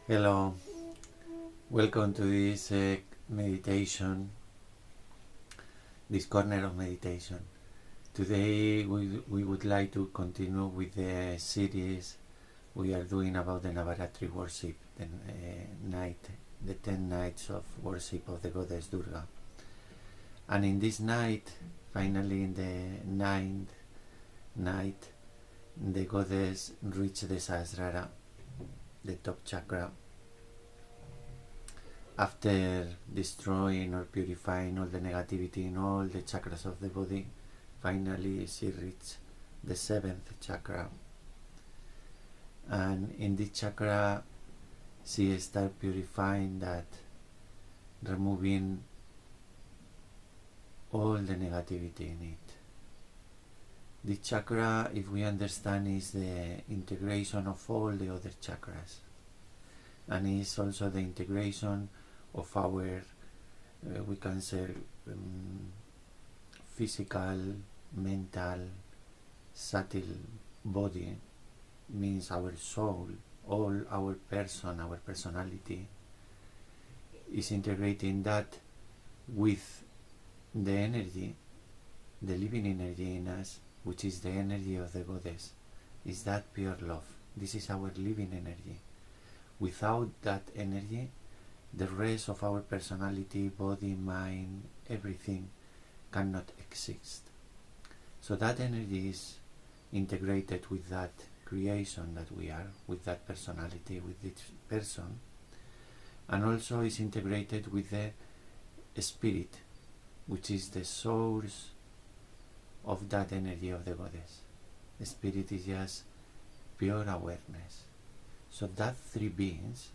Hello, welcome to this meditation, this corner of meditation. Today we would like to continue with the series we are doing about the Navaratri worship, the 10 nights of worship of the Goddess Durga. And in this night, finally in the ninth night, the Goddess reached the Sahasrara, the top chakra. After destroying or purifying all the negativity in all the chakras of the body, finally she reached the 7th chakra. And in this chakra, she started purifying that, removing all the negativity in it. This chakra, if we understand, is the integration of all the other chakras. And is also the integration of our, we can say, physical, mental, subtle body, means our soul, all our person, our personality, is integrating that with the energy, the living energy in us, which is the energy of the Goddess, is that pure love. This is our living energy. Without that energy, the rest of our personality, body, mind, everything cannot exist. So that energy is integrated with that creation that we are, with that personality, with this person, and also is integrated with the spirit, which is the source of that energy of the Goddess. The spirit is just pure awareness. So that three beings,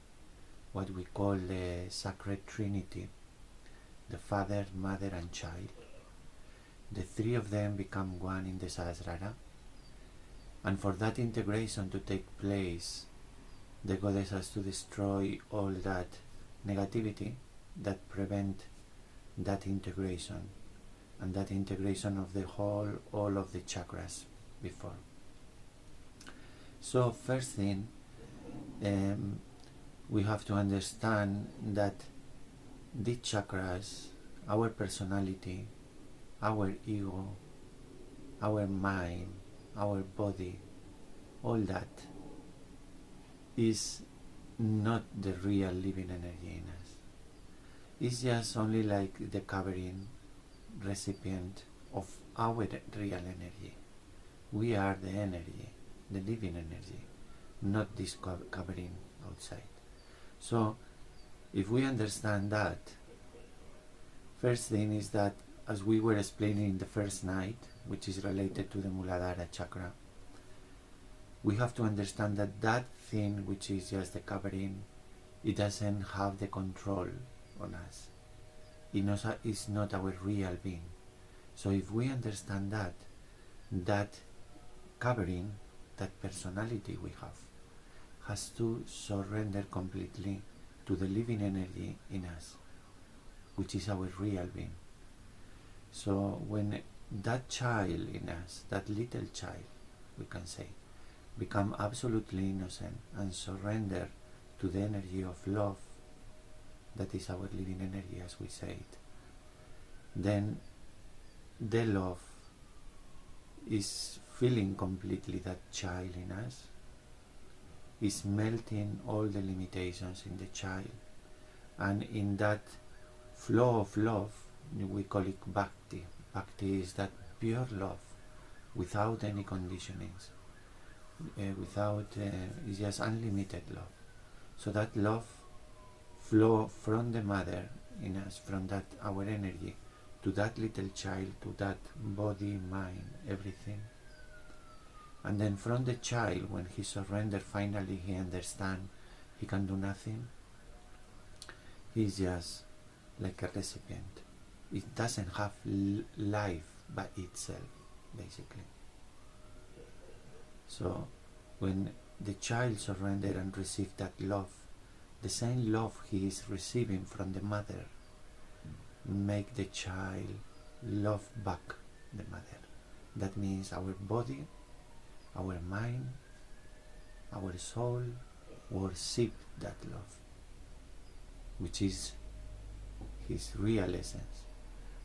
what we call the sacred Trinity, the Father, Mother and Child, the three of them become one in the Sahasrara. And for that integration to take place, the Goddess has to destroy all that negativity that prevent that integration, and that integration of the all of the chakras before. So first thing, we have to understand that these chakras, our personality, our ego, our mind, our body, all that is not the real living energy in us. It's just only like the covering recipient of our real energy. We are the energy, the living energy, not this covering outside. So if we understand that, first thing is that, as we were explaining in the first night, which is related to the Muladhara chakra, we have to understand that that thing which is just the covering, it doesn't have the control on us. It's not our real being. So if we understand that, that covering, that personality we have, has to surrender completely to the living energy in us, which is our real being. So when that child in us, that little child, we can say, become absolutely innocent and surrender to the energy of love, that is our living energy, as we say it, then the love is filling completely that child in us, is melting all the limitations in the child, and in that flow of love, we call it bhakti. Bhakti is that pure love, without any conditionings, it's just unlimited love. So that love flow from the mother in us, from that our energy, to that little child, to that body, mind, everything. And then from the child, when he surrenders, finally he understands he can do nothing. He's just like a recipient. It doesn't have life by itself, basically. So when the child surrenders and receives that love, the same love he is receiving from the mother, make the child love back the mother. That means our body, our mind, our soul, worship that love, which is his real essence.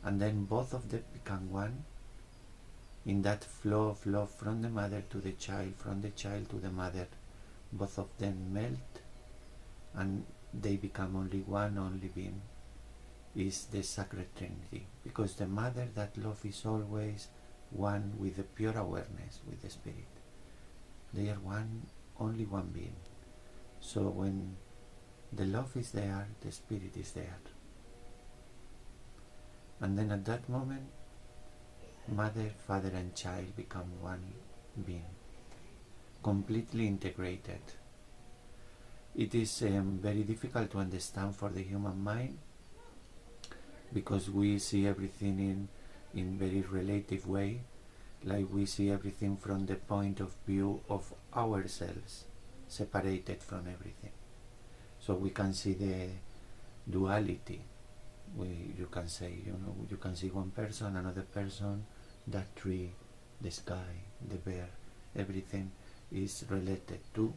And then both of them become one in that flow of love from the mother to the child, from the child to the mother. Both of them melt and they become only one, only being, is the sacred Trinity. Because the mother, that love, is always one with the pure awareness, with the spirit. They are one, only one being. So when the love is there, the spirit is there. And then at that moment, mother, father and child become one being, completely integrated. It is very difficult to understand for the human mind, because we see everything in very relative way, like we see everything from the point of view of ourselves, separated from everything. So we can see the duality. You can say, you can see one person, another person, that tree, the sky, the bear, everything is related to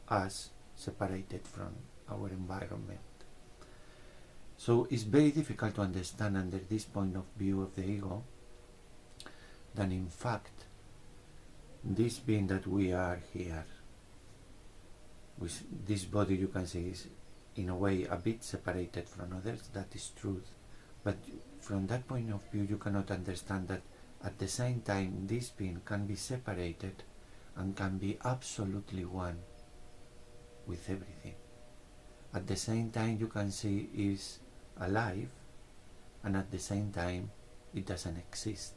us, separated from our environment. So it's very difficult to understand under this point of view of the ego that in fact this being that we are here, with this body, you can say, is in a way a bit separated from others. That is truth. But from that point of view you cannot understand that at the same time this being can be separated and can be absolutely one with everything. At the same time you can see is alive, and at the same time it doesn't exist,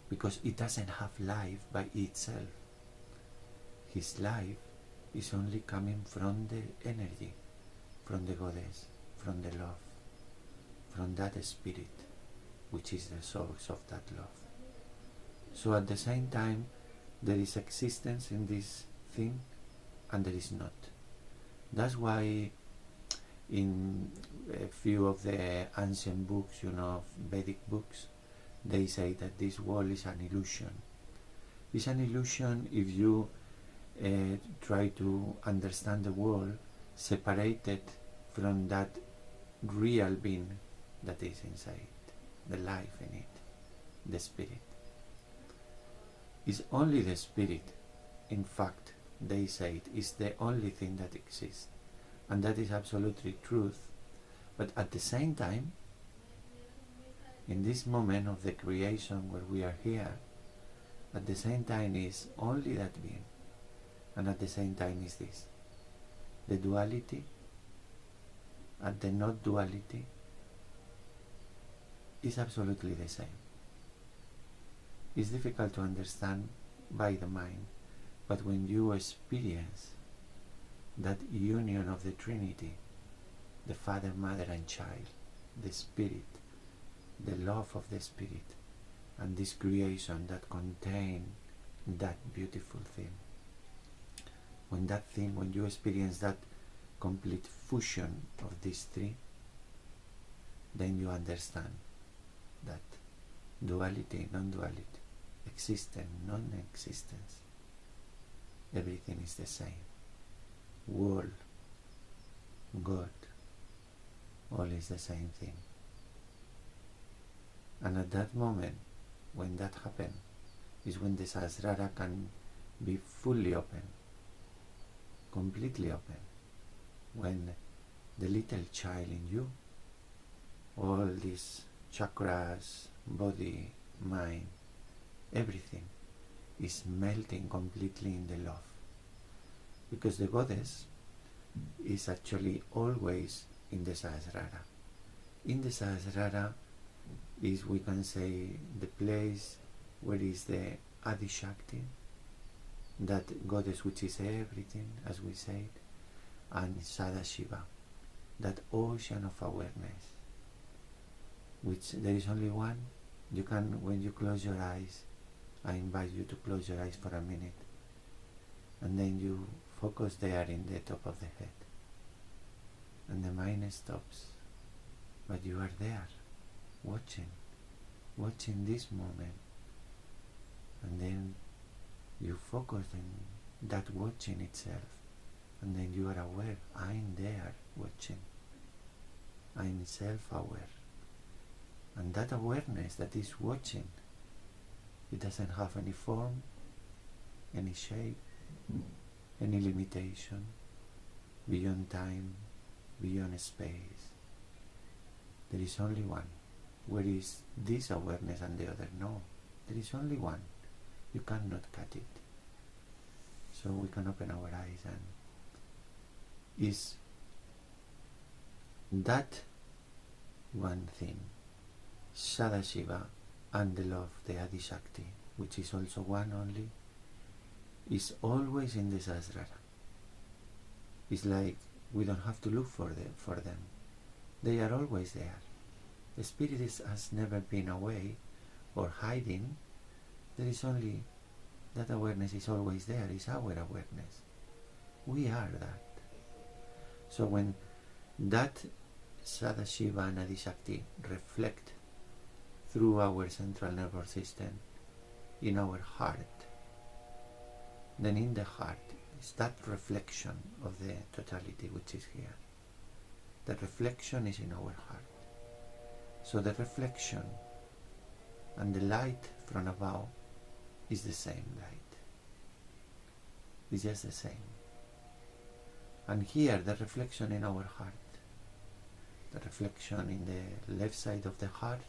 because it doesn't have life by itself. His life is only coming from the energy, from the goddess, from the love, from that spirit, which is the source of that love. So at the same time there is existence in this thing and there is not. That's why in a few of the ancient books, Vedic books, they say that this world is an illusion. It's an illusion if you try to understand the world separated from that real being that is inside, the life in it, the spirit. It's only the spirit, in fact, they say it is the only thing that exists, and that is absolutely truth. But at the same time, in this moment of the creation where we are here, at the same time is only that being, and at the same time is this. The duality and the not duality is absolutely the same. It's difficult to understand by the mind, but when you experience that union of the Trinity, the Father, Mother and Child, the Spirit, the love of the Spirit, and this creation that contain that beautiful thing, when you experience that complete fusion of these three, then you understand that duality, non-duality, existence, non-existence, everything is the same. World, God, all is the same thing. And at that moment, when that happens, is when the Sahasrara can be fully open, completely open, when the little child in you, all these chakras, body, mind, everything is melting completely in the love. Because the goddess is actually always in the Sahasrara. In the Sahasrara is, we can say, the place where is the Adi Shakti, that goddess which is everything, as we said, and Sadashiva, that ocean of awareness, which there is only one. You can, when you close your eyes, I invite you to close your eyes for a minute, and then you focus there in the top of the head, and the mind stops, but you are there, watching this moment, and then you focus on that watching itself, And then you are aware, I'm there watching. I'm self-aware. And that awareness that is watching, it doesn't have any form, any shape, any limitation, beyond time, beyond space. There is only one. Where is this awareness and the other? No, there is only one. You cannot cut it. So we can open our eyes, and is that one thing, Sadashiva, and the love, the Adi Shakti, which is also one only, is always in the Sahasrara. It's like we don't have to look for them. They are always there. The spirit has never been away or hiding. There is only that awareness is always there. It's our awareness. We are that. So when that Sadashiva and Adi Shakti reflect through our central nervous system in our heart, then in the heart is that reflection of the totality which is here. The reflection is in our heart. So the reflection and the light from above is the same light. It's just the same. And here the reflection in our heart, the reflection in the left side of the heart,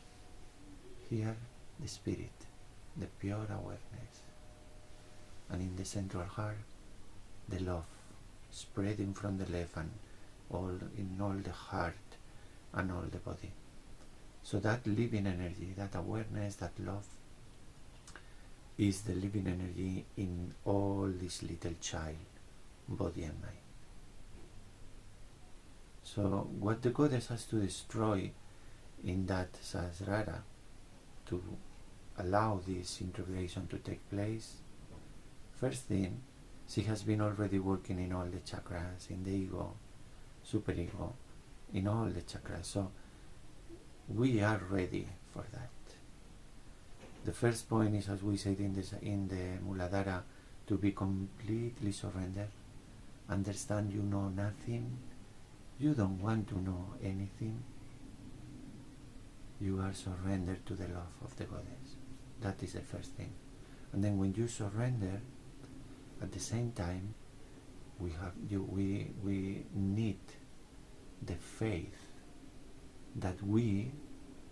here the spirit, the pure awareness. And in the central heart, the love spreading from the left and in all the heart and all the body. So that living energy, that awareness, that love, is the living energy in all this little child, body and mind. So what the goddess has to destroy in that Sahasrara to allow this integration to take place, first thing, she has been already working in all the chakras, in the ego, superego, in all the chakras. So we are ready for that. The first point is, as we said in the Muladhara, to be completely surrendered. Understand you know nothing. You don't want to know anything. You are surrendered to the love of the goddess. That is the first thing. And then when you surrender, at the same time, we need the faith that we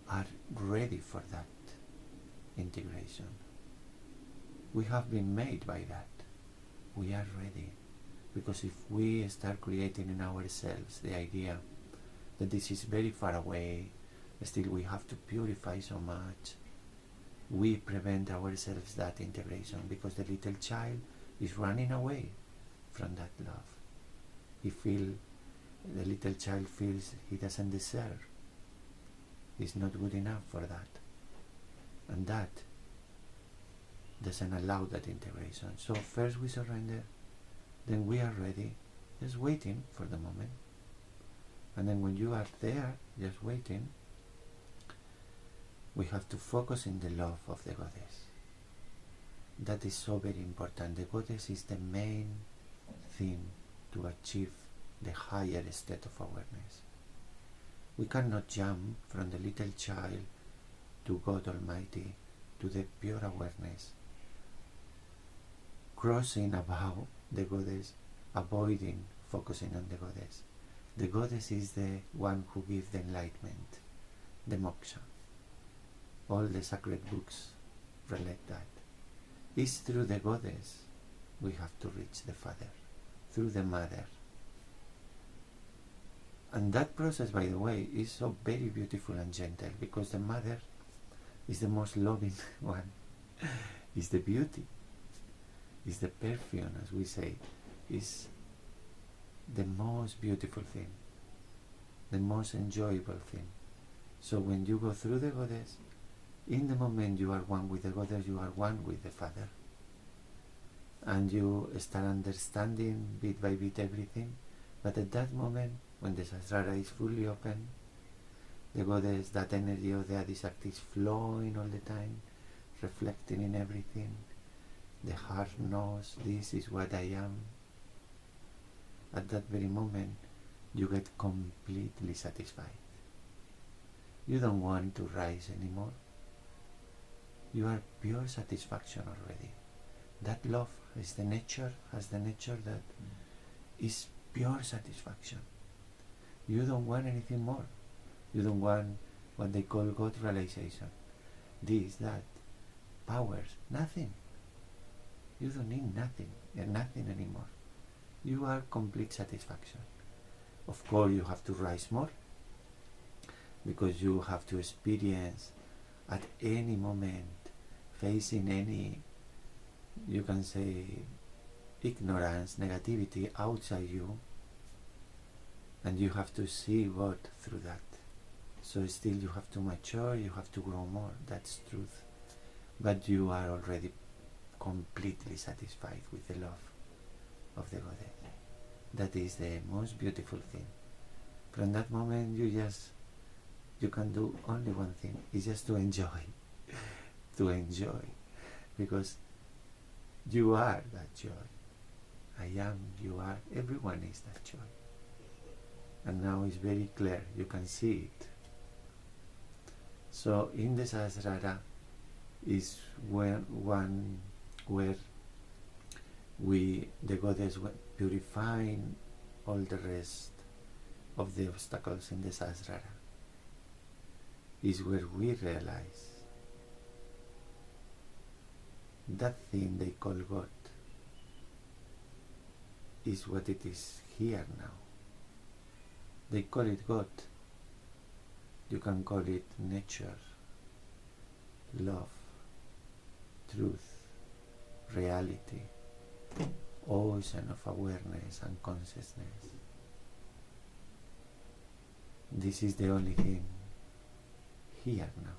are ready for that integration. We have been made by that. We are ready. Because if we start creating in ourselves the idea that this is very far away, still we have to purify so much, we prevent ourselves that integration, because the little child is running away from that love. The little child feels he doesn't deserve. He's not good enough for that. And that doesn't allow that integration. So first we surrender, then we are ready, just waiting for the moment. And then when you are there, just waiting, we have to focus in the love of the goddess. That is so very important. The goddess is the main thing to achieve the higher state of awareness. We cannot jump from the little child to God Almighty, to the pure awareness, crossing above the goddess, avoiding focusing on the goddess. The goddess is the one who gives the enlightenment, the moksha. All the sacred books relate that. It's through the goddess we have to reach the Father, through the Mother. And that process, by the way, is so very beautiful and gentle, because the Mother is the most loving one. Is the beauty, is the perfume, as we say, is the most beautiful thing, the most enjoyable thing. So when you go through the goddess, in the moment you are one with the goddess, you are one with the Father. And you start understanding bit by bit everything. But at that moment, when the Sahasrara is fully open, the goddess, that energy of the Adi Shakti is flowing all the time, reflecting in everything. The heart knows this is what I am. at that very moment you get completely satisfied. You don't want to rise anymore. You are pure satisfaction already. That love has the nature that is pure satisfaction. You don't want anything more. You don't want what they call God realization. This, that, powers, nothing. You don't need nothing anymore. You are complete satisfaction. Of course you have to rise more, because you have to experience at any moment, facing any, you can say, ignorance, negativity outside you, and you have to see God through that. So still you have to mature, you have to grow more, that's truth. But you are already completely satisfied with the love of the Goddess. That is the most beautiful thing. From that moment you can do only one thing, is just to enjoy. To enjoy. Because you are that joy. I am, you are, everyone is that joy. And now it's very clear, you can see it. So in the Sahasrara is where the Goddess purifying all the rest of the obstacles in the Sahasrara, is where we realize that thing they call God is what it is here now. They call it God. You can call it nature, love, truth, reality, ocean of awareness and consciousness. This is the only thing here now.